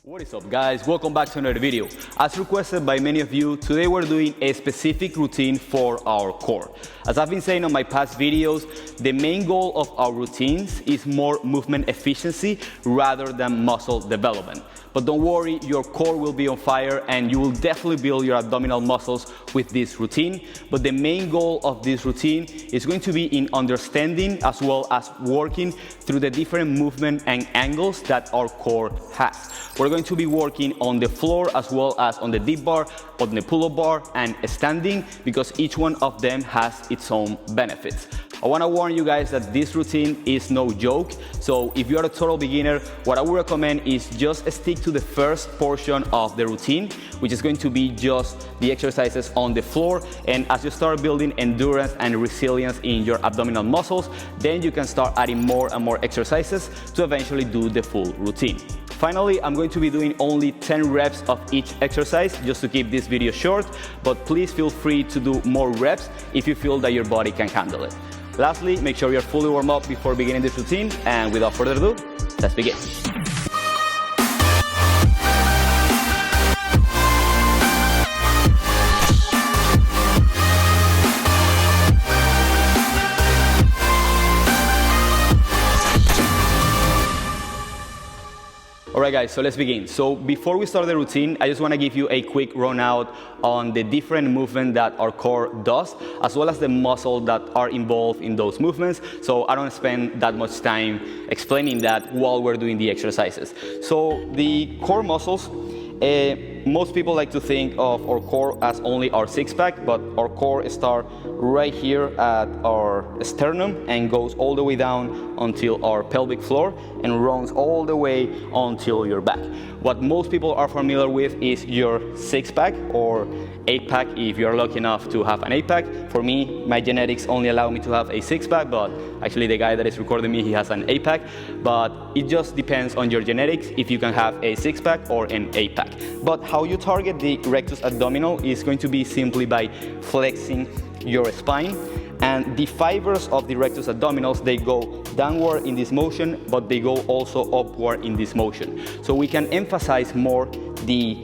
What is up, guys? Welcome back to another video. As requested by many of you, today we're doing a specific routine for our core. As I've been saying on my past videos, the main goal of our routines is more movement efficiency rather than muscle development. But don't worry, your core will be on fire and you will definitely build your abdominal muscles with this routine. But the main goal of this routine is going to be in understanding as well as working through the different movement and angles that our core has. We're going to be working on the floor as well as on the deep bar, on the pull-up bar and standing, because each one of them has its own benefits. I want to warn you guys that this routine is no joke, so if you're a total beginner, what I would recommend is just stick to the first portion of the routine, which is going to be just the exercises on the floor. And as you start building endurance and resilience in your abdominal muscles, then you can start adding more and more exercises to eventually do the full routine. Finally, I'm going to be doing only 10 reps of each exercise just to keep this video short, but please feel free to do more reps if you feel that your body can handle it. Lastly, make sure you're fully warmed up before beginning this routine, and without further ado, let's begin. Alright guys, so let's begin. So before we start the routine, I just want to give you a quick run out on the different movements that our core does, as well as the muscles that are involved in those movements. So I don't spend that much time explaining that while we're doing the exercises. So the core muscles, most people like to think of our core as only our six-pack, but our core starts right here at our sternum and goes all the way down until our pelvic floor and runs all the way until your back. What most people are familiar with is your six-pack or eight-pack if you're lucky enough to have an eight-pack. For me, my genetics only allow me to have a six-pack, but actually the guy that is recording me, he has an eight-pack. But it just depends on your genetics if you can have a six-pack or an eight-pack. But how you target the rectus abdominal is going to be simply by flexing your spine, and the fibers of the rectus abdominals, they go downward in this motion, but they go also upward in this motion. So we can emphasize more the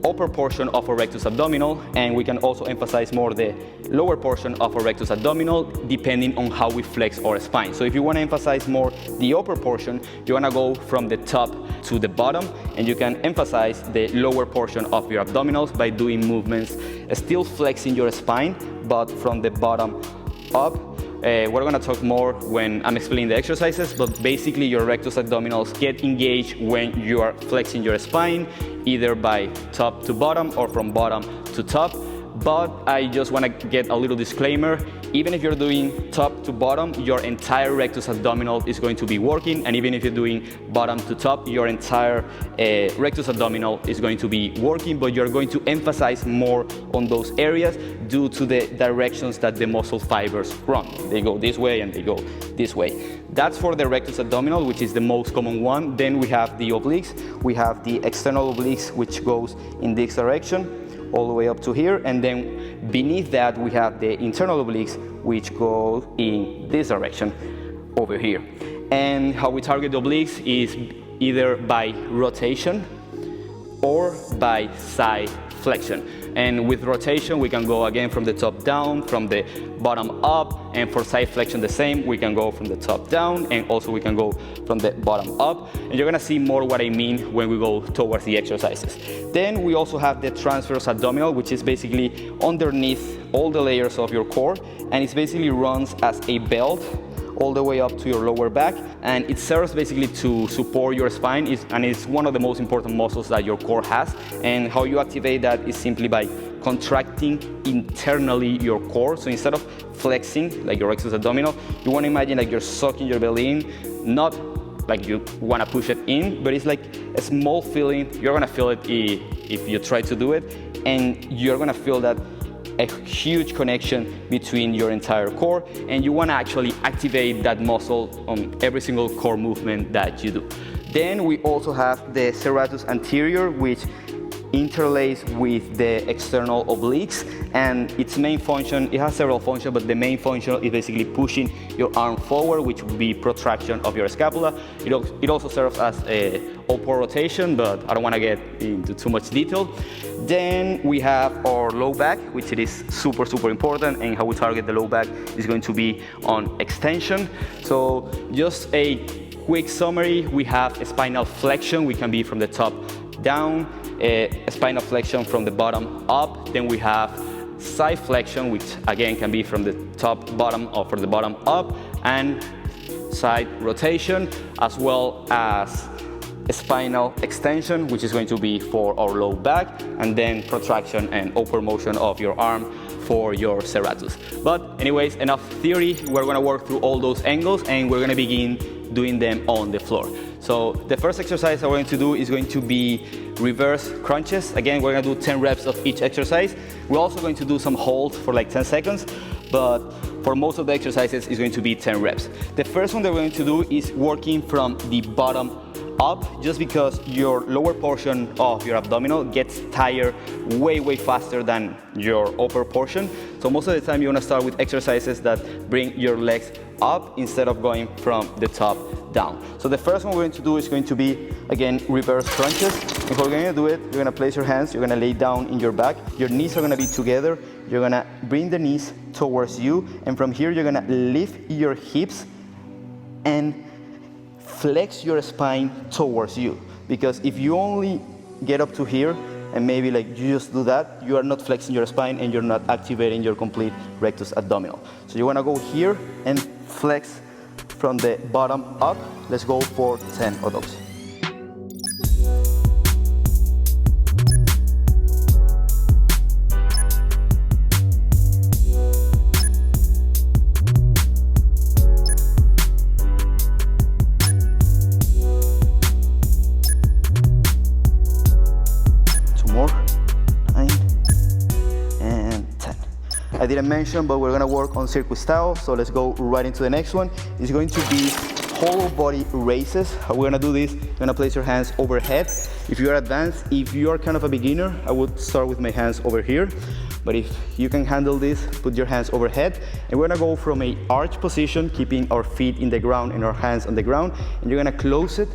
upper portion of our rectus abdominal, and we can also emphasize more the lower portion of our rectus abdominal depending on how we flex our spine. So if you want to emphasize more the upper portion, you want to go from the top to the bottom, and you can emphasize the lower portion of your abdominals by doing movements still flexing your spine, but from the bottom up. We're going to talk more when I'm explaining the exercises, but basically your rectus abdominals get engaged when you are flexing your spine, either by top to bottom or from bottom to top. But I just want to get a little disclaimer. Even if you're doing top to bottom, your entire rectus abdominal is going to be working, and even if you're doing bottom to top, your entire rectus abdominal is going to be working, but you're going to emphasize more on those areas due to the directions that the muscle fibers run. They go this way and they go this way. That's for the rectus abdominal, which is the most common one. Then we have the obliques. We have the external obliques, which goes in this direction all the way up to here, and then beneath that we have the internal obliques, which go in this direction over here. And how we target the obliques is either by rotation or by side flexion. And with rotation, we can go again from the top down, from the bottom up, and for side flexion the same, we can go from the top down, and also we can go from the bottom up. And you're gonna see more what I mean when we go towards the exercises. Then we also have the transverse abdominal, which is basically underneath all the layers of your core, and it basically runs as a belt all the way up to your lower back, and it serves basically to support your spine, and it's one of the most important muscles that your core has. And how you activate that is simply by contracting internally your core. So instead of flexing like your rectus abdominal, you want to imagine like you're sucking your belly in, not like you want to push it in, but it's like a small feeling. You're going to feel it if you try to do it, and you're going to feel that a huge connection between your entire core, and you want to actually activate that muscle on every single core movement that you do. Then we also have the serratus anterior, which interlace with the external obliques, and its main function, it has several functions, but the main function is basically pushing your arm forward, which would be protraction of your scapula. It also serves as a upward rotation, but I don't want to get into too much detail. Then we have our low back, which it is super important, and how we target the low back is going to be on extension. So just a quick summary, we have a spinal flexion, we can be from the top down, a spinal flexion from the bottom up, then we have side flexion, which again can be from the top bottom or from the bottom up, and side rotation, as well as a spinal extension, which is going to be for our low back, and then protraction and upward motion of your arm for your serratus. But anyways, enough theory. We're going to work through all those angles, and we're going to begin doing them on the floor. So the first exercise that we're going to do is going to be reverse crunches. Again, we're going to do 10 reps of each exercise. We're also going to do some holds for like 10 seconds, but for most of the exercises it's going to be 10 reps. The first one that we're going to do is working from the bottom up, just because your lower portion of your abdominal gets tired way faster than your upper portion. So most of the time you want to start with exercises that bring your legs up instead of going from the top down. So the first one we're going to do is going to be, again, reverse crunches. And if we're going to do it, you're going to place your hands, you're going to lay down in your back, your knees are going to be together, you're going to bring the knees towards you, and from here you're going to lift your hips and flex your spine towards you. Because if you only get up to here and maybe like you just do that, you are not flexing your spine and you're not activating your complete rectus abdominal. So you want to go here and flex from the bottom up. Let's go for 10 of those. I didn't mention, but we're gonna work on circuit style, so let's go right into the next one. It's going to be hollow body raises. How we're gonna do this, you're gonna place your hands overhead. If you are advanced, if you are kind of a beginner, I would start with my hands over here. But if you can handle this, put your hands overhead. And we're gonna go from a arch position, keeping our feet in the ground and our hands on the ground. And you're gonna close it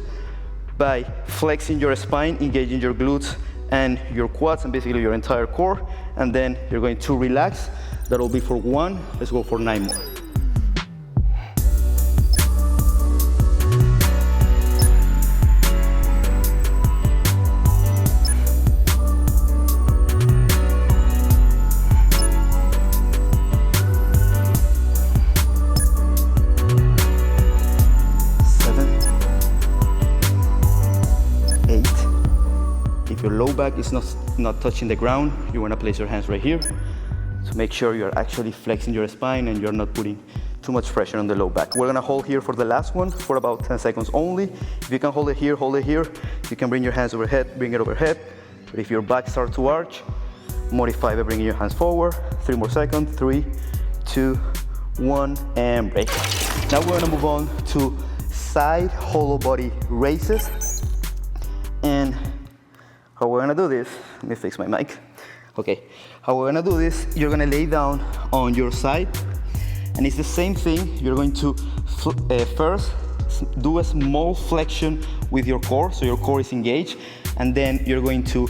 by flexing your spine, engaging your glutes and your quads and basically your entire core. And then you're going to relax. That'll be for 1. Let's go for 9 more. Your low back is not touching the ground, you want to place your hands right here. So make sure you're actually flexing your spine and you're not putting too much pressure on the low back. We're gonna hold here for the last one for about 10 seconds only. If you can hold it here, hold it here. You can bring your hands overhead, bring it overhead. But if your back starts to arch, modify by bringing your hands forward. 3 more seconds, 3, 2, 1, and break. Now we're gonna move on to side hollow body raises. And how we're gonna do this, let me fix my mic. Okay, how we're gonna do this, you're gonna lay down on your side, and it's the same thing. You're going to first do a small flexion with your core, so your core is engaged, and then you're going to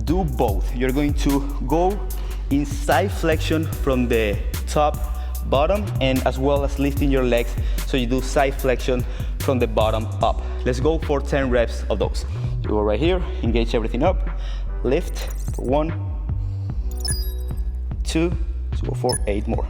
do both. You're going to go in side flexion from the top, bottom, and as well as lifting your legs, so you do side flexion from the bottom up. Let's go for 10 reps of those. You go right here, engage everything up, lift for 1, 2, let's go for 8 more.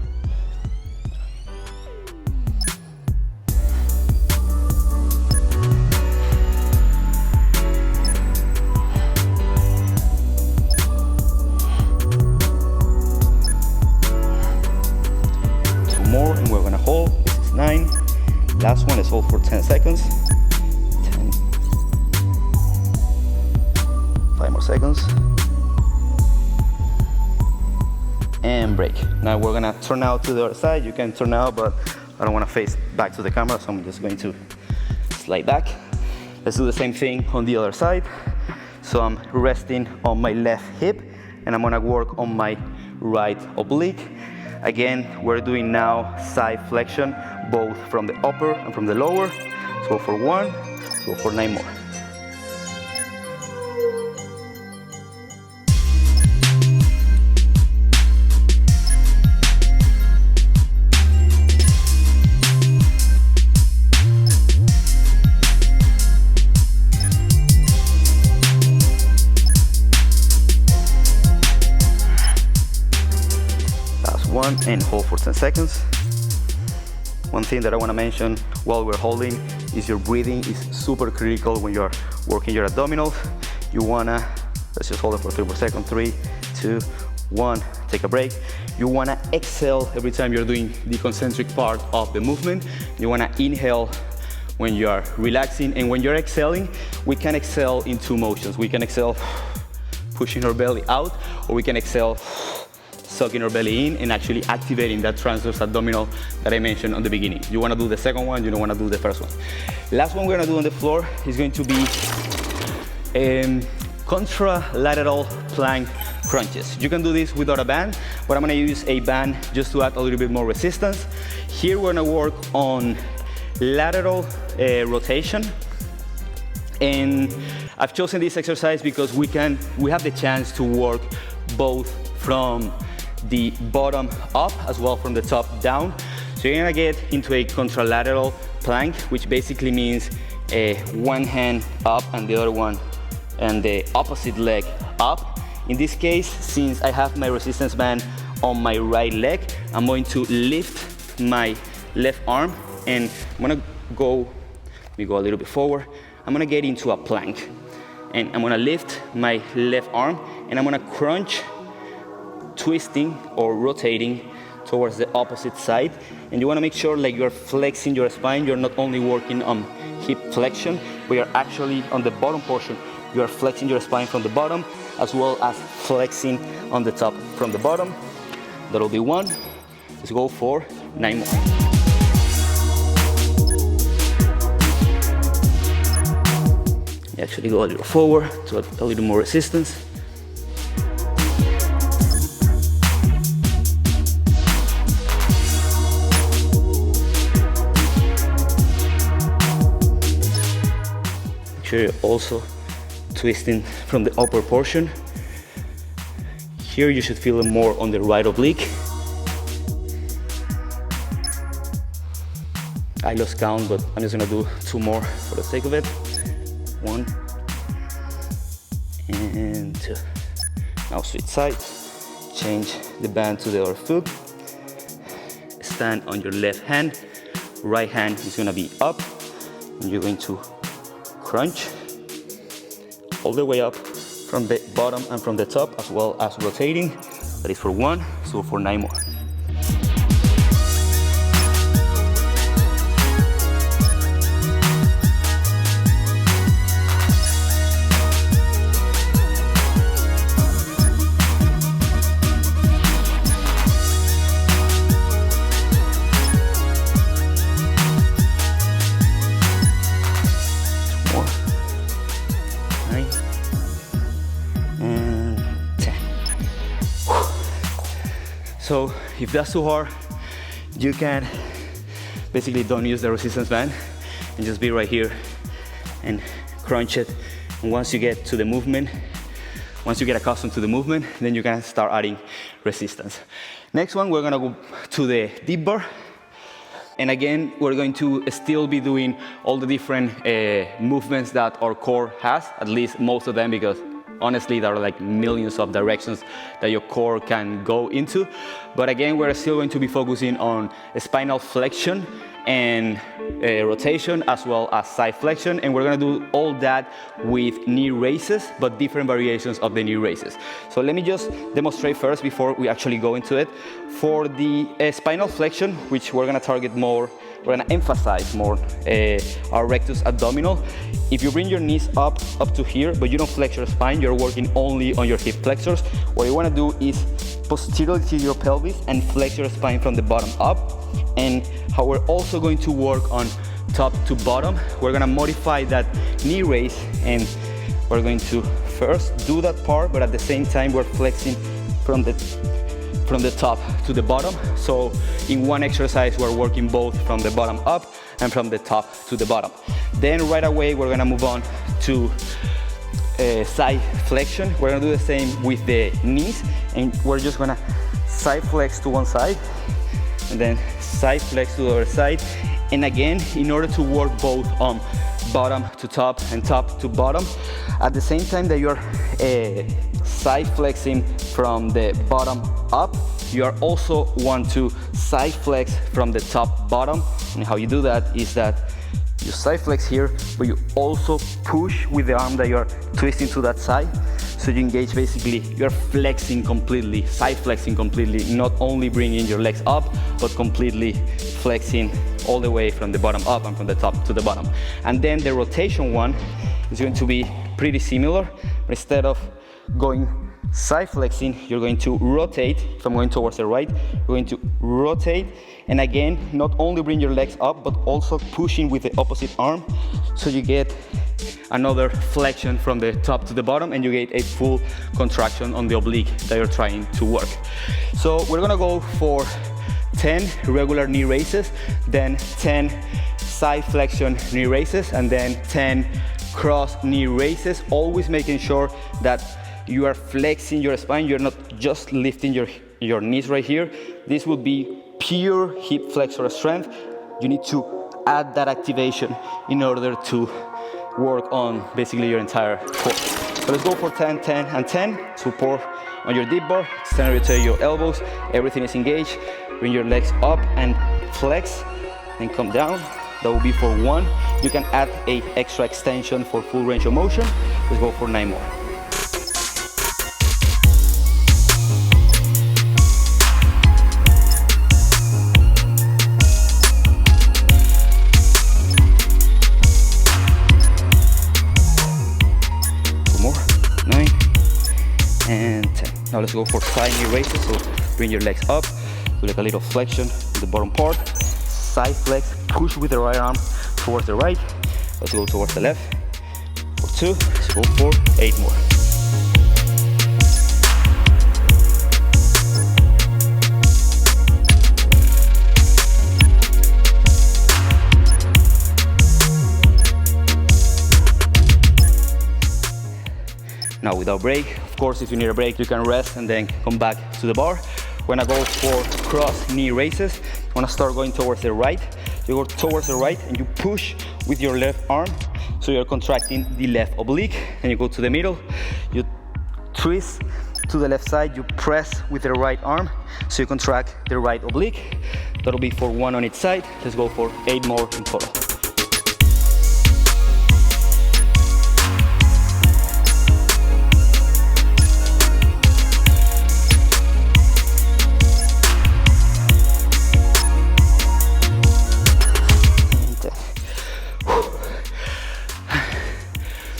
Two more, and we're gonna hold. This is 9. Last one, let's hold for 10 seconds. 5 more seconds. And break. Now we're gonna turn out to the other side. You can turn out, but I don't wanna face back to the camera, so I'm just going to slide back. Let's do the same thing on the other side. So I'm resting on my left hip and I'm gonna work on my right oblique. Again, we're doing now side flexion, both from the upper and from the lower. So for 1, go for 9 more. One and hold for 10 seconds. One thing that I want to mention while we're holding is your breathing is super critical when you're working your abdominals. You wanna, let's just hold it for 3 more seconds. 3, 2, 1, take a break. You wanna exhale every time you're doing the concentric part of the movement. You wanna inhale when you are relaxing, and when you're exhaling, we can exhale in 2 motions. We can exhale pushing our belly out, or we can exhale sucking our belly in and actually activating that transverse abdominal that I mentioned on the beginning. You wanna do the second one, you don't wanna do the first one. Last one we're gonna do on the floor is going to be contralateral plank crunches. You can do this without a band, but I'm gonna use a band just to add a little bit more resistance. Here we're gonna work on lateral rotation. And I've chosen this exercise because we have the chance to work both from the bottom up as well from the top down. So you're gonna get into a contralateral plank, which basically means one hand up and the other one and the opposite leg up. In this case, since I have my resistance band on my right leg, I'm going to lift my left arm and I'm gonna go, let me go a little bit forward. I'm gonna get into a plank and I'm gonna lift my left arm and I'm gonna crunch, twisting or rotating towards the opposite side. And you want to make sure like you're flexing your spine. You're not only working on hip flexion, but you're actually on the bottom portion. You are flexing your spine from the bottom as well as flexing on the top from the bottom. That'll be 1. Let's go for 9 more. You actually go a little forward to add a little more resistance. You're also twisting from the upper portion. Here you should feel it more on the right oblique. I lost count, but I'm just gonna do 2 more for the sake of it. 1 and 2. Now switch sides, change the band to the other foot. Stand on your left hand, right hand is gonna be up, and you're going to crunch all the way up from the bottom and from the top, as well as rotating. That is for 1, so for 9 more. So if that's too hard, you can basically don't use the resistance band and just be right here and crunch it. And once you get to the movement, once you get accustomed to the movement, then you can start adding resistance. Next one, we're gonna go to the deep bar. And again, we're going to still be doing all the different movements that our core has, at least most of them, because honestly, there are like millions of directions that your core can go into. But again, we're still going to be focusing on spinal flexion and rotation, as well as side flexion. And we're gonna do all that with knee raises, but different variations of the knee raises. So let me just demonstrate first before we actually go into it. For the spinal flexion, which we're gonna target more, we're gonna emphasize more our rectus abdominal. If you bring your knees up to here, but you don't flex your spine, you're working only on your hip flexors. What you wanna do is posteriorly to your pelvis and flex your spine from the bottom up. And how we're also going to work on top to bottom, we're gonna modify that knee raise and we're going to first do that part, but at the same time we're flexing from the top to the bottom. So in one exercise we're working both from the bottom up and from the top to the bottom. Then right away we're gonna move on to side flexion. We're gonna do the same with the knees, and we're just gonna side flex to one side and then side flex to the other side. And again, in order to work both on bottom to top and top to bottom, at the same time that you're side flexing from the bottom up, you are also want to side flex from the top bottom. And how you do that is that you side flex here, but you also push with the arm that you're twisting to that side. So you engage, basically, you're flexing completely, side flexing completely, not only bringing your legs up, but completely flexing all the way from the bottom up and from the top to the bottom. And then the rotation one is going to be pretty similar, but instead of going side flexing, you're going to rotate. If I'm going towards the right, you're going to rotate, and again, not only bring your legs up, but also pushing with the opposite arm, so you get another flexion from the top to the bottom, and you get a full contraction on the oblique that you're trying to work. So we're gonna go for 10 regular knee raises, then 10 side flexion knee raises, and then 10 cross knee raises, always making sure that you are flexing your spine. You're not just lifting your knees right here. This will be pure hip flexor strength. You need to add that activation in order to work on basically your entire core. So let's go for 10, 10, and 10. Support on your deep bar, extend and rotate your elbows, everything is engaged. Bring your legs up and flex, and come down. That will be for 1. You can add a extra extension for full range of motion. Let's go for 9 more. And 10. Now let's go for side knee raises. So bring your legs up, do like a little flexion in the bottom part, side flex, push with the right arm towards the right. Let's go towards the left for 2. Let's go for 8 more. Now without break. Of course, if you need a break, you can rest and then come back to the bar. We're gonna go for cross knee raises. I'm gonna start going towards the right. You go towards the right and you push with your left arm. So you're contracting the left oblique. And you go to the middle, you twist to the left side, you press with the right arm. So you contract the right oblique. That'll be for 1 on each side. Let's go for 8 more in total.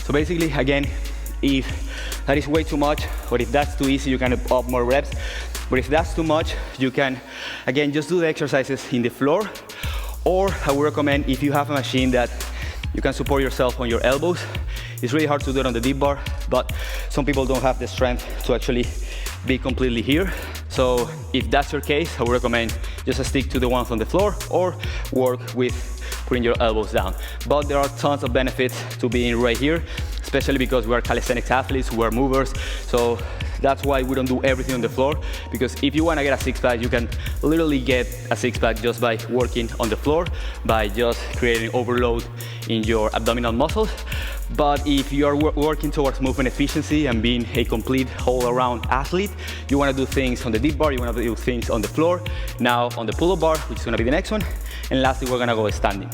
So basically, again, if that is way too much, or if that's too easy, you can up more reps. But if that's too much, you can, again, just do the exercises in the floor. Or I would recommend, if you have a machine that you can support yourself on your elbows. It's really hard to do it on the deep bar, but some people don't have the strength to actually be completely here. So if that's your case, I would recommend just stick to the ones on the floor or work with putting your elbows down. But there are tons of benefits to being right here, especially because we are calisthenics athletes, we are movers. So that's why we don't do everything on the floor, because if you want to get a six-pack, you can literally get a six-pack just by working on the floor, by just creating overload in your abdominal muscles. But if you are working towards movement efficiency and being a complete all-around athlete, you want to do things on the deep bar, you want to do things on the floor. Now on the pull-up bar, which is going to be the next one, and lastly we're going to go standing.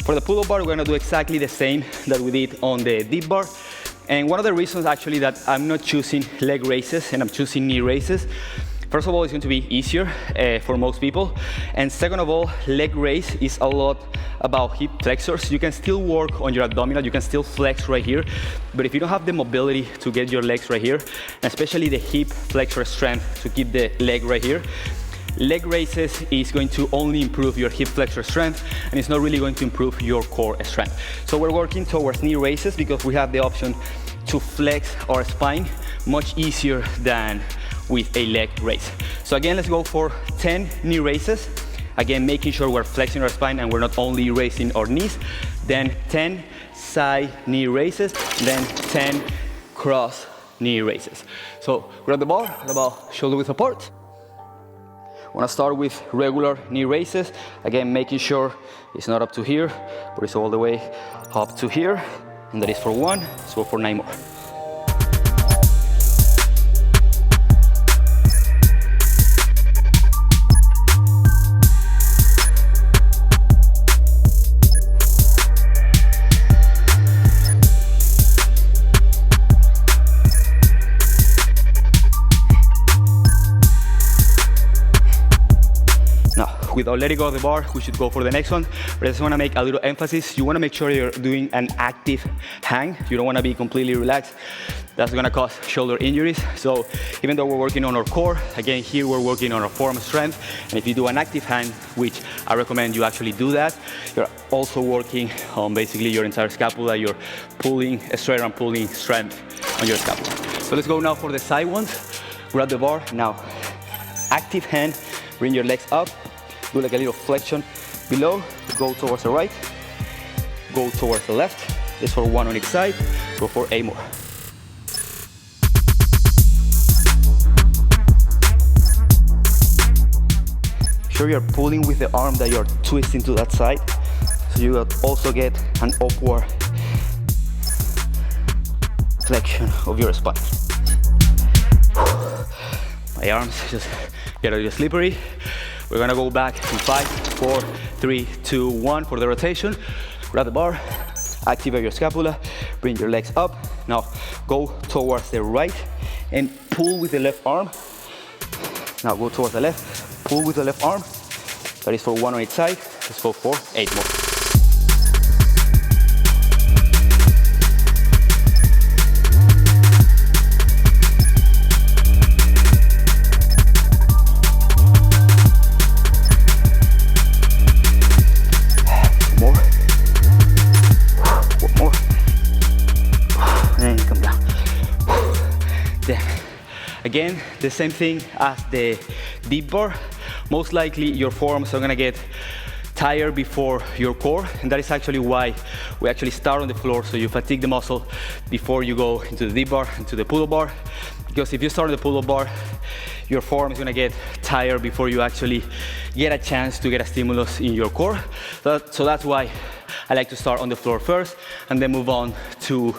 For the pull-up bar, we're going to do exactly the same that we did on the deep bar. And one of the reasons actually that I'm not choosing leg raises and I'm choosing knee raises, first of all, it's going to be easier for most people. And second of all, leg raise is a lot about hip flexors. You can still work on your abdominal, you can still flex right here. But if you don't have the mobility to get your legs right here, and especially the hip flexor strength to keep the leg right here, leg raises is going to only improve your hip flexor strength, and it's not really going to improve your core strength. So we're working towards knee raises because we have the option to flex our spine much easier than with a leg raise. So again, let's go for 10 knee raises. Again, making sure we're flexing our spine and we're not only raising our knees. Then 10 side knee raises, then 10 cross knee raises. So grab the bar, grab about shoulder width apart. I want to start with regular knee raises. Again, making sure it's not up to here, but it's all the way up to here. And that is for 1, let's go for 9 more. Without letting go of the bar, we should go for the next one. But I just want to make a little emphasis. You want to make sure you're doing an active hang. You don't want to be completely relaxed. That's going to cause shoulder injuries. So even though we're working on our core, again, here we're working on our forearm strength. And if you do an active hang, which I recommend you actually do that, you're also working on basically your entire scapula. You're pulling straight and pulling strength on your scapula. So let's go now for the side ones. Grab the bar. Now, active hand, bring your legs up. Do like a little flexion below, go towards the right, go towards the left. This for 1 on each side, go for 8 more. Make sure you're pulling with the arm that you're twisting to that side, so you also get an upward flexion of your spine. My arms just get a little slippery. We're gonna go back in 5, 4, 3, 2, 1 for the rotation. Grab the bar, activate your scapula, bring your legs up. Now go towards the right and pull with the left arm. Now go towards the left, pull with the left arm. That is for 1 on each side. Let's go for 8 more. Again, the same thing as the deep bar. Most likely your forearms are gonna get tired before your core, and that is actually why we actually start on the floor, so you fatigue the muscle before you go into the deep bar, into the pull-up bar. Because if you start on the pull-up bar, your forearm is gonna get tired before you actually get a chance to get a stimulus in your core. So that's why I like to start on the floor first and then move on to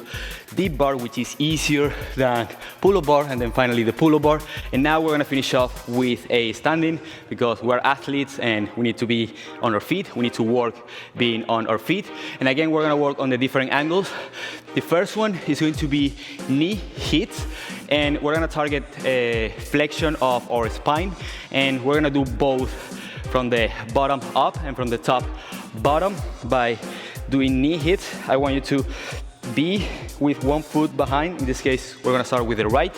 deep bar, which is easier than pull-up bar, and then finally the pull-up bar. And now we're gonna finish off with a standing, because we're athletes and we need to be on our feet. We need to work being on our feet. And again, we're gonna work on the different angles. The first one is going to be knee hits, and we're gonna target a flexion of our spine, and we're gonna do both from the bottom up and from the top bottom by doing knee hits. I want you to be with 1 foot behind. In this case, we're gonna start with the right.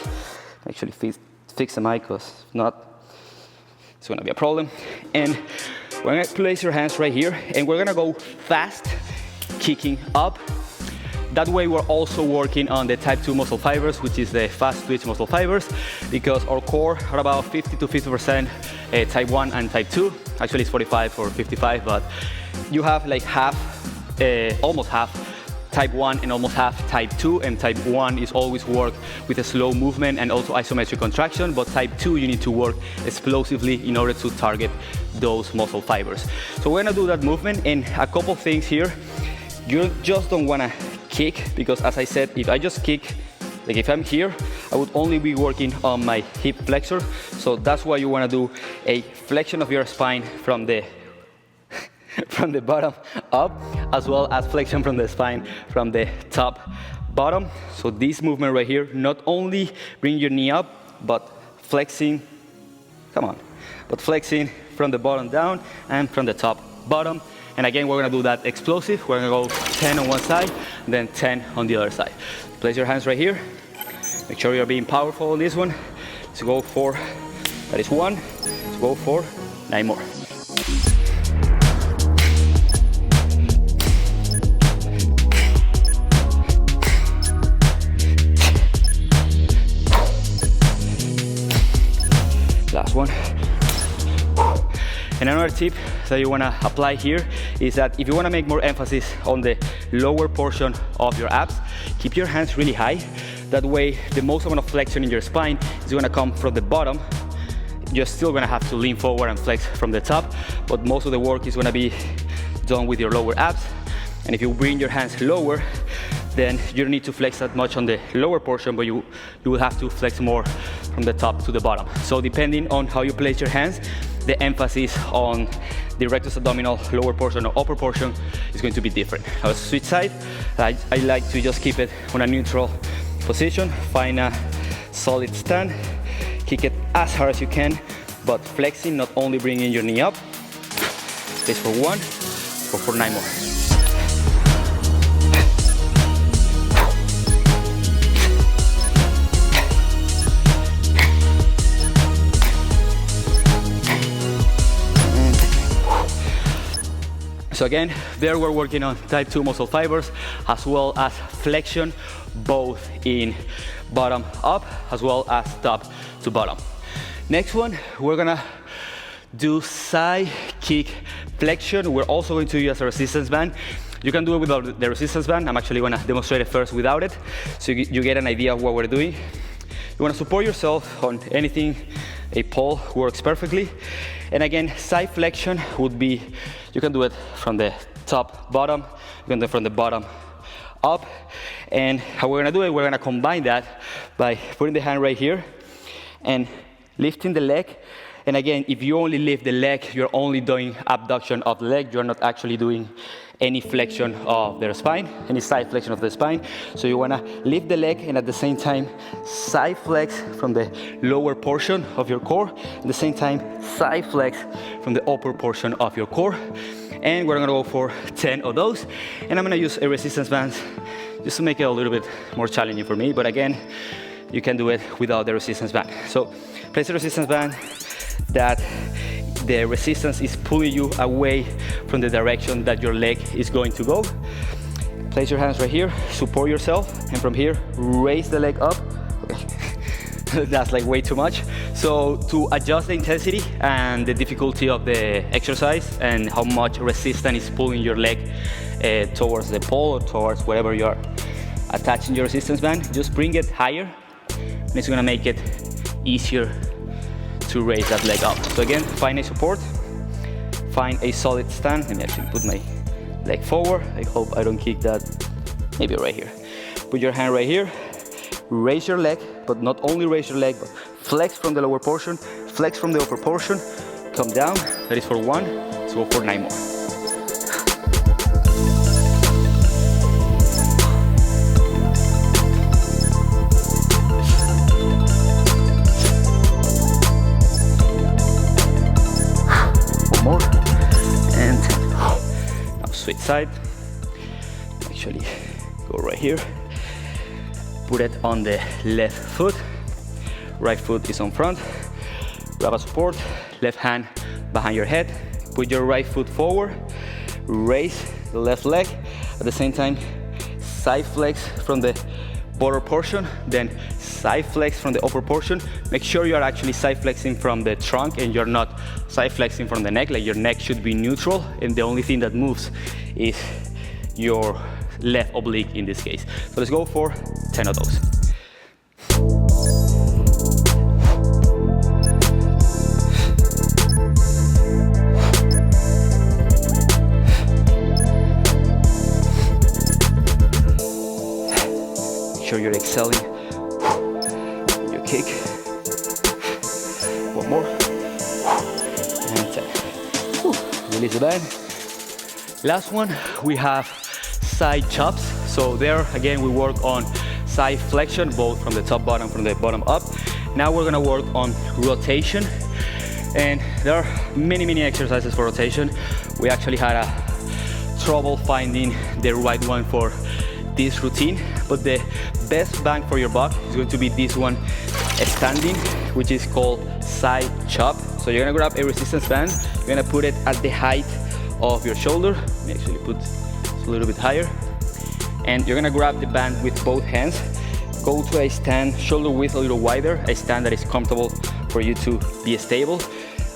Actually fix the mic, because if not, it's gonna be a problem. And we're gonna place your hands right here, and we're gonna go fast, kicking up. That way we're also working on the type 2 muscle fibers, which is the fast twitch muscle fibers, because our core are about 50 to 50% type 1 and type 2. Actually it's 45 or 55, but you have like half, almost half type 1 and almost half type 2, and type 1 is always work with a slow movement and also isometric contraction, but type 2 you need to work explosively in order to target those muscle fibers. So we're gonna do that movement, and a couple things here. You just don't wanna kick, because as I said, if I just kick, like if I'm here, I would only be working on my hip flexor. So that's why you wanna do a flexion of your spine from the from the bottom up, as well as flexion from the spine from the top bottom. So this movement right here, not only bring your knee up, but flexing, come on, but flexing from the bottom down and from the top bottom. And again, we're gonna do that explosive. We're gonna go 10 on one side, then 10 on the other side. Place your hands right here. Make sure you're being powerful on this one. Let's go for, that is 1. Let's go for 9 more. Last one. And another tip that you want to apply here is that if you want to make more emphasis on the lower portion of your abs, keep your hands really high. That way, the most amount of flexion in your spine is going to come from the bottom. You're still going to have to lean forward and flex from the top, but most of the work is going to be done with your lower abs. And if you bring your hands lower, then you don't need to flex that much on the lower portion, but you will have to flex more from the top to the bottom. So depending on how you place your hands, the emphasis on the rectus abdominal lower portion or upper portion is going to be different. I'll switch side. I like to just keep it on a neutral position. Find a solid stand. Kick it as hard as you can, but flexing, not only bringing your knee up. This for 1, or for 9 more. So again, there we're working on type 2 muscle fibers as well as flexion, both in bottom up as well as top to bottom. Next one, we're gonna do side kick flexion. We're also going to use a resistance band. You can do it without the resistance band. I'm actually gonna demonstrate it first without it, so you get an idea of what we're doing. You wanna support yourself on anything. A pole works perfectly. And again, side flexion would be, you can do it from the top, bottom, you can do it from the bottom, up. And how we're gonna do it, we're gonna combine that by putting the hand right here and lifting the leg. And again, if you only lift the leg, you're only doing abduction of the leg, you're not actually doing any flexion of their spine, any side flexion of the spine. So you wanna lift the leg and at the same time side flex from the lower portion of your core, at the same time side flex from the upper portion of your core. And we're gonna go for 10 of those. And I'm gonna use a resistance band just to make it a little bit more challenging for me. But again, you can do it without the resistance band. So place the resistance band that the resistance is pulling you away from the direction that your leg is going to go. Place your hands right here, support yourself, and from here, raise the leg up. Okay. That's like way too much. So to adjust the intensity and the difficulty of the exercise and how much resistance is pulling your leg towards the pole or towards wherever you're attaching your resistance band, just bring it higher, and it's gonna make it easier to raise that leg up. So again, find a support, find a solid stand. Let me actually put my leg forward. I hope I don't kick that, maybe right here. Put your hand right here, raise your leg, but not only raise your leg, but flex from the lower portion, flex from the upper portion, come down. That is for 1, let's go for 9 more. Switch side, actually go right here, put it on the left foot, right foot is on front, grab a support, left hand behind your head, put your right foot forward, raise the left leg, at the same time side flex from the bottom portion, then side flex from the upper portion. Make sure you are actually side flexing from the trunk and you're not side flexing from the neck. Like your neck should be neutral and the only thing that moves is your left oblique in this case. So let's go for 10 of those. Make sure you're exhaling your kick. One more. And 10. Release the band. Last one, we have side chops. So there, again, we work on side flexion, both from the top bottom, from the bottom up. Now we're gonna work on rotation. And there are many exercises for rotation. We actually had trouble finding the right one for this routine, but the best bang for your buck is going to be this one standing, which is called side chop. So you're gonna grab a resistance band, you're gonna put it at the height of your shoulder. Let me actually put it a little bit higher. And you're gonna grab the band with both hands, Go to a stand, shoulder width a little wider, a stand that is comfortable for you to be stable.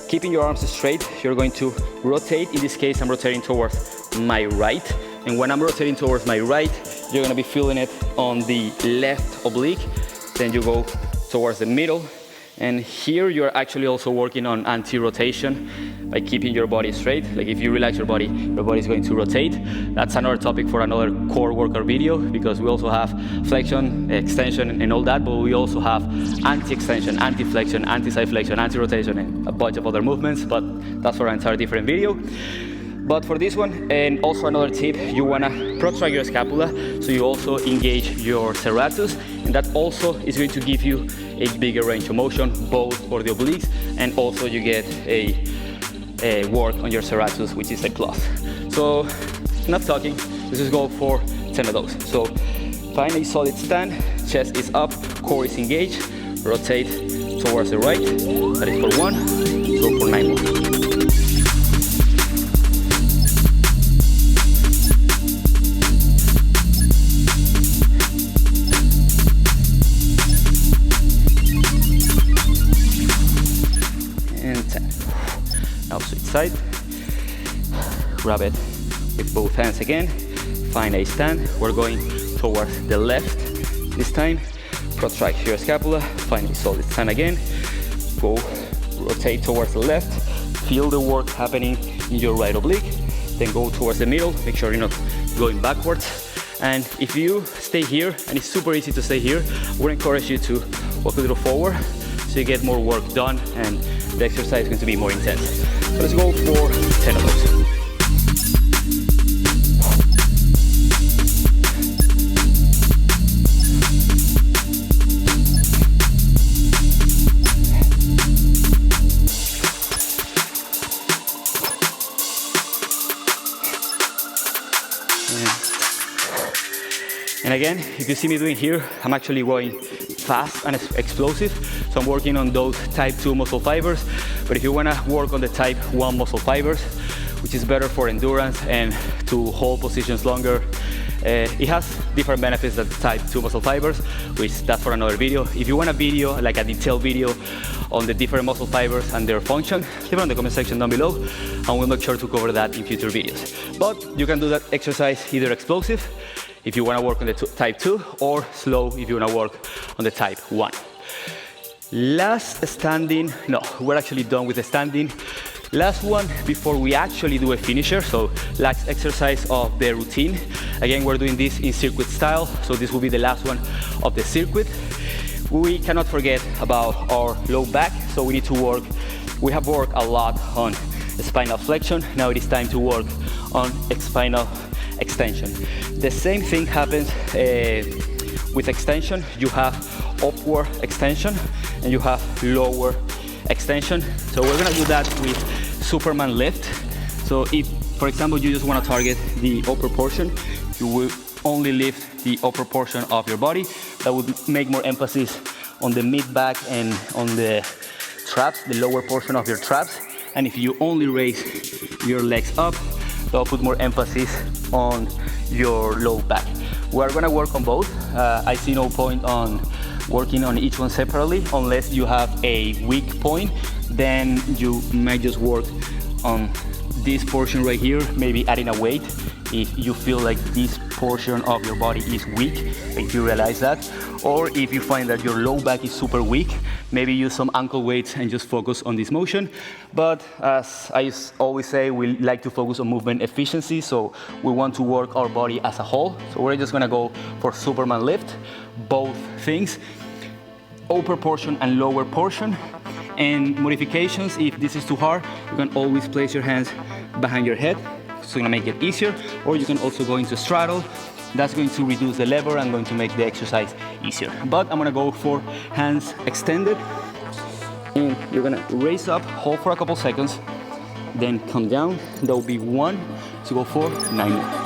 Keeping your arms straight, you're going to rotate. In this case, I'm rotating towards my right. And when I'm rotating towards my right, you're gonna be feeling it on the left oblique. Then you go towards the middle. And here you're actually also working on anti-rotation by keeping your body straight. Like if you relax your body is going to rotate. That's another topic for another core workout video, because we also have flexion, extension, and all that, but we also have anti-extension, anti-flexion, anti-side flexion, anti-rotation, and a bunch of other movements, but that's for an entire different video. But for this one, and also another tip, you wanna protract your scapula, so you also engage your serratus, and that also is going to give you a bigger range of motion, both for the obliques, and also you get a work on your serratus, which is a plus. So, enough talking, let's just go for 10 of those. So, find a solid stand, chest is up, core is engaged, rotate towards the right, that is for 1, go for 9 more. Opposite side, grab it with both hands again, find a stand, we're going towards the left this time, protract your scapula, find a solid stand again, go rotate towards the left, feel the work happening in your right oblique, then go towards the middle, make sure you're not going backwards, and if you stay here, and it's super easy to stay here, we'll encourage you to walk a little forward so you get more work done and the exercise is going to be more intense. So let's go for 10 of those. And again, if you see me doing here, I'm actually going fast and explosive. So I'm working on those type 2 muscle fibers. But if you wanna work on the type 1 muscle fibers, which is better for endurance and to hold positions longer, it has different benefits than type 2 muscle fibers, which that's for another video. If you want a video, like a detailed video on the different muscle fibers and their function, leave it in the comment section down below, and we'll make sure to cover that in future videos. But you can do that exercise either explosive, if you want to work on the type 2, or slow if you want to work on the type 1. Last standing, no, we're actually done with the standing. Last one before we actually do a finisher, so last exercise of the routine. Again, we're doing this in circuit style, so this will be the last one of the circuit. We cannot forget about our low back, so we need to work. We have worked a lot on spinal flexion, now it is time to work on spinal extension. The same thing happens with extension. You have upward extension and you have lower extension. So we're gonna do that with Superman lift. So if, for example, you just wanna target the upper portion, you will only lift the upper portion of your body. That would make more emphasis on the mid back and on the traps, the lower portion of your traps. And if you only raise your legs up, that'll put more emphasis on your low back. We're gonna work on both. I see no point on working on each one separately unless you have a weak point. Then you might just work on this portion right here, maybe adding a weight if you feel like this portion of your body is weak, if you realize that. Or if you find that your low back is super weak, maybe use some ankle weights and just focus on this motion. But as I always say, we like to focus on movement efficiency, so we want to work our body as a whole. So we're just gonna go for Superman lift, both things, upper portion and lower portion. And modifications, if this is too hard, you can always place your hands behind your head, so it's gonna make it easier. Or you can also go into straddle. That's going to reduce the lever and going to make the exercise easier. But I'm gonna go for hands extended. And you're gonna raise up, hold for a couple seconds, then come down. That will be 1 to go for 9 more.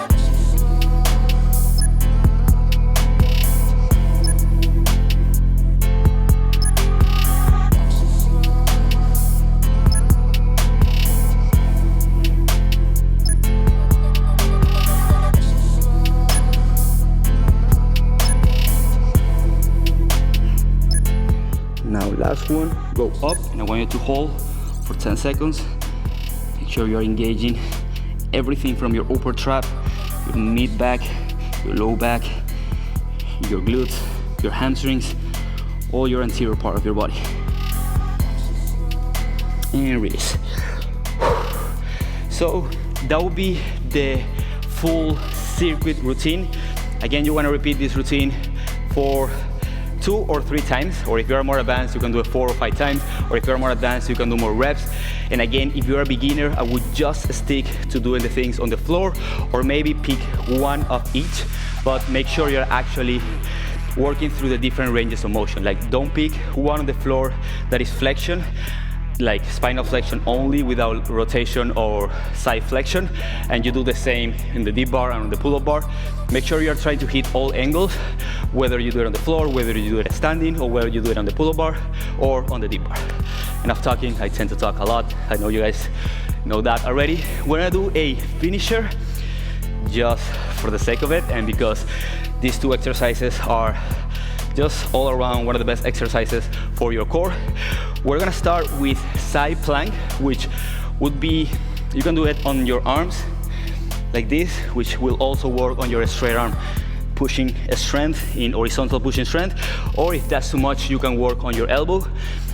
Now last one, go up, and I want you to hold for 10 seconds. Make sure you're engaging everything from your upper trap, your mid back, your low back, your glutes, your hamstrings, all your anterior part of your body. And release. So that will be the full circuit routine. Again, you want to repeat this routine for 2 or 3 times, or if you are more advanced, you can do it 4 or 5 times, or if you are more advanced, you can do more reps. And again, if you're a beginner, I would just stick to doing the things on the floor, or maybe pick one of each, but make sure you're actually working through the different ranges of motion. Like, don't pick one on the floor that is flexion, like spinal flexion only without rotation or side flexion, and you do the same in the deep bar and on the pull-up bar. Make sure you're trying to hit all angles, whether you do it on the floor, whether you do it standing, or whether you do it on the pull-up bar or on the deep bar. Enough talking, I tend to talk a lot. I know you guys know that already. We're gonna do a finisher just for the sake of it, and because these 2 exercises are just all around one of the best exercises for your core. We're gonna start with side plank, which would be, you can do it on your arms like this, which will also work on your straight arm pushing strength, in horizontal pushing strength, or if that's too much, you can work on your elbow.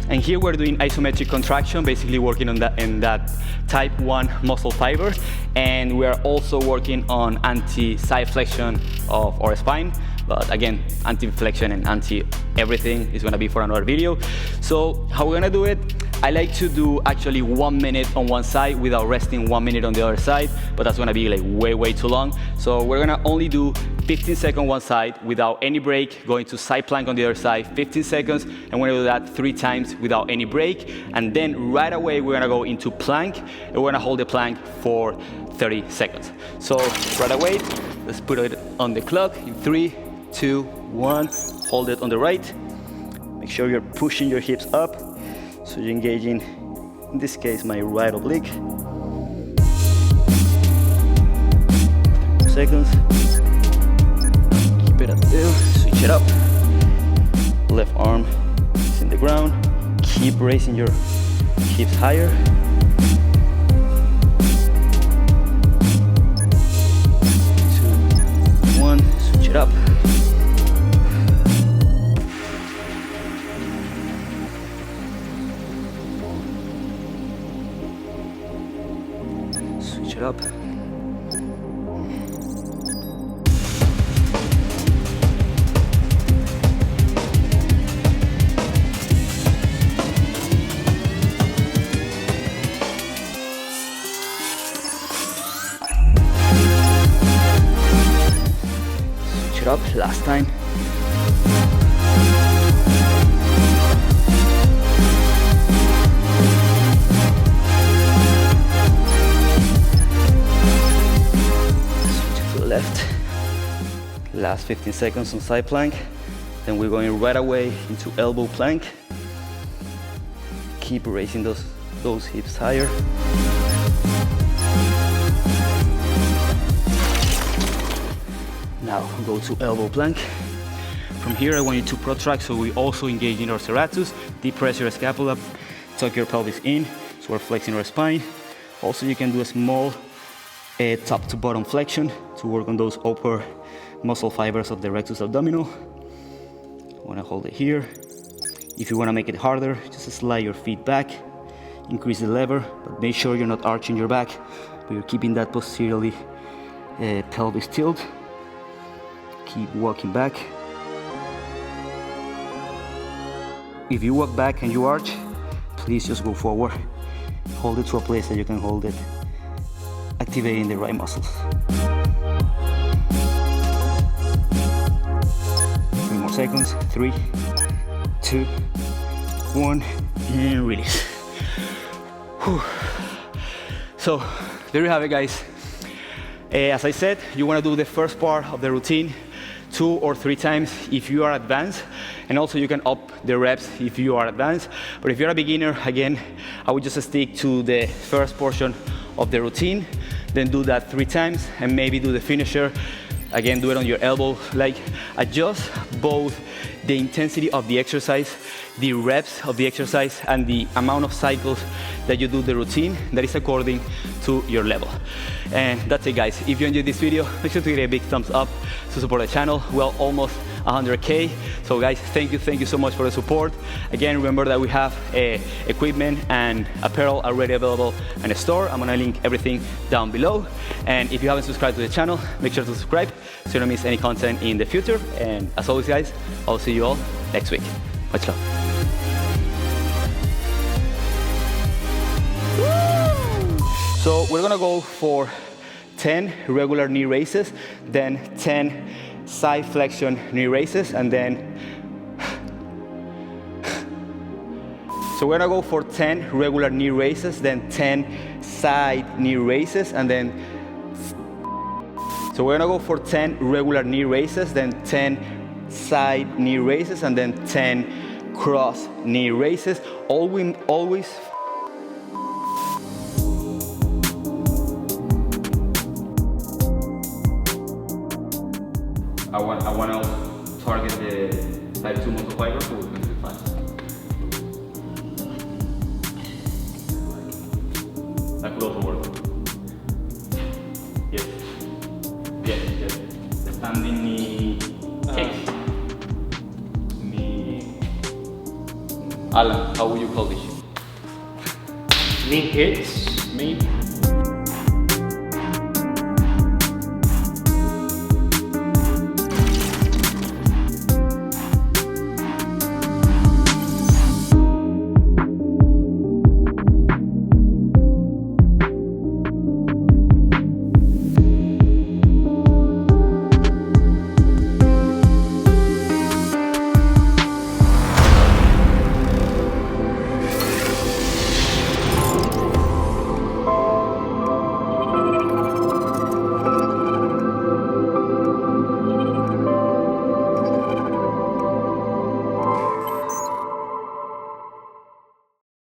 And here we're doing isometric contraction, basically working on that in that type 1 muscle fiber, and we are also working on anti-side flexion of our spine. But again, anti-flexion and anti-everything is gonna be for another video. So how we're gonna do it, I like to do actually 1 minute on one side without resting 1 minute on the other side, but that's gonna be like way too long. So we're gonna only do 15 seconds one side without any break, going to side plank on the other side, 15 seconds, and we're gonna do that 3 times without any break. And then right away, we're gonna go into plank, and we're gonna hold the plank for 30 seconds. So right away, let's put it on the clock in 3, 2, 1, hold it on the right. Make sure you're pushing your hips up, so you're engaging, in this case, my right oblique. 30 seconds. Keep it up there, switch it up. Left arm is in the ground. Keep raising your hips higher. 2, 1, switch it up. Switch it up. Switch it up, last time. Left. Last 15 seconds on side plank. Then we're going right away into elbow plank. Keep raising those hips higher. Now go to elbow plank. From here, I want you to protract, so we also engage in our serratus. Depress your scapula, tuck your pelvis in, so we're flexing our spine. Also, you can do a small top to bottom flexion to work on those upper muscle fibers of the rectus abdominal. I want to hold it here. If you want to make it harder, just slide your feet back, increase the lever, but make sure you're not arching your back, but you're keeping that posteriorly pelvis tilt. Keep walking back. If you walk back and you arch, please just go forward. Hold it to a place that you can hold it, activating the right muscles. 3 more seconds. 3, 2, 1, and release. Whew. So there you have it, guys. As I said, you want to do the first part of the routine 2 or 3 times if you are advanced, and also you can up the reps if you are advanced. But if you're a beginner, again, I would just stick to the first portion of the routine, then do that 3 times, and maybe do the finisher. Again, do it on your elbow. Like, adjust both the intensity of the exercise, the reps of the exercise, and the amount of cycles that you do the routine that is according to your level. And that's it, guys. If you enjoyed this video, make sure to give it a big thumbs up to support the channel. Well, almost 100K. So guys, thank you so much for the support. Again, remember that we have equipment and apparel already available in the store. I'm gonna link everything down below. And if you haven't subscribed to the channel, make sure to subscribe so you don't miss any content in the future. And as always, guys, I'll see you all next week. Much love. So we're gonna go for 10 regular knee raises, then 10 side flexion knee raises, and then so we're gonna go for 10 regular knee raises, then 10 side knee raises, and then so we're gonna go for 10 regular knee raises, then 10 side knee raises, and then 10 cross knee raises. Always I want to target the type 2 muscle fiber, so we're going to do fast. That could also work. Yes. The standing knee kicks. Knee. Alan, how would you call this? Knee hits, maybe.